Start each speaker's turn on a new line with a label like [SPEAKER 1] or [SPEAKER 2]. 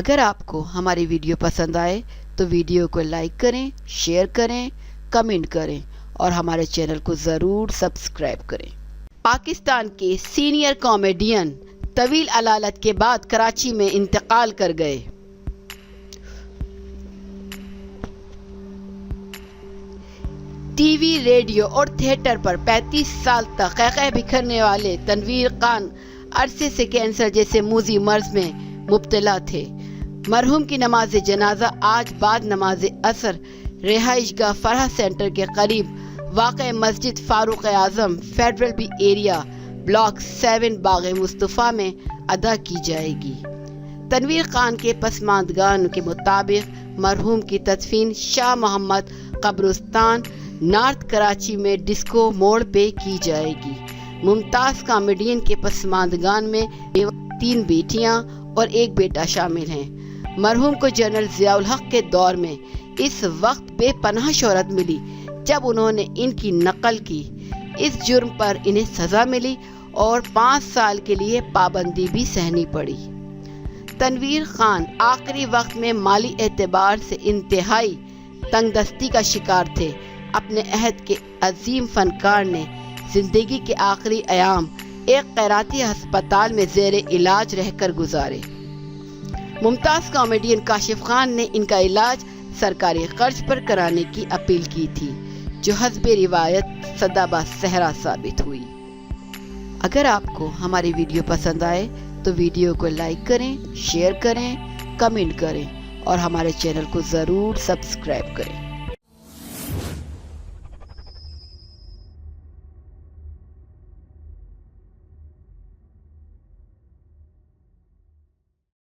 [SPEAKER 1] अगर आपको हमारी वीडियो पसंद आए तो वीडियो को लाइक करें, शेयर करें, कमेंट करें और हमारे चैनल को ज़रूर सब्सक्राइब करें। पाकिस्तान के सीनियर कॉमेडियन तवील अलालत के बाद कराची में इंतकाल कर गए। टीवी, रेडियो और थिएटर पर 35 साल तक क़हक़ह बिखरने वाले तनवीर खान अरसे से कैंसर जैसे मूजी मर्ज में मुब्तला थे। मरहूम की नमाज जनाजा आज बाद नमाज असर रिहाइशगाह फरह सेंटर के करीब वाक़ मस्जिद फारूक आज़म फेडरल बी एरिया ब्लॉक 7 बाग मुस्तफ़ा में अदा की जाएगी। तनवीर खान के पसमानदगान के मुताबिक मरहूम की तदफीन शाह मोहम्मद कब्रिस्तान नॉर्थ कराची में डिस्को मोड़ पे की जाएगी। मुमताज़ कॉमेडियन के पसमानदगान में 3 बेटियां और 1 बेटा शामिल हैं। मरहूम को जनरल ज़ियाउल हक के दौर में इस वक्त बेपनाह शोहरत मिली जब उन्होंने इनकी नकल की। इस जुर्म पर इन्हें सजा मिली और 5 साल के लिए पाबंदी भी सहनी पड़ी। तनवीर खान आखिरी वक्त में माली एतबार से इंतहाई तंगदस्ती का शिकार थे। अपने अहद के अजीम फनकार ने जिंदगी के आखिरी अयाम एक खैराती अस्पताल में ज़ेर इलाज रहकर गुजारे। मुमताज़ कॉमेडियन काशिफ खान ने इनका इलाज सरकारी खर्च पर कराने की अपील की थी, जो हस्बे रिवायत सदाबा सहरा साबित हुई। अगर आपको हमारी वीडियो पसंद आए तो वीडियो को लाइक करें, शेयर करें, कमेंट करें और हमारे चैनल को ज़रूर सब्सक्राइब करें।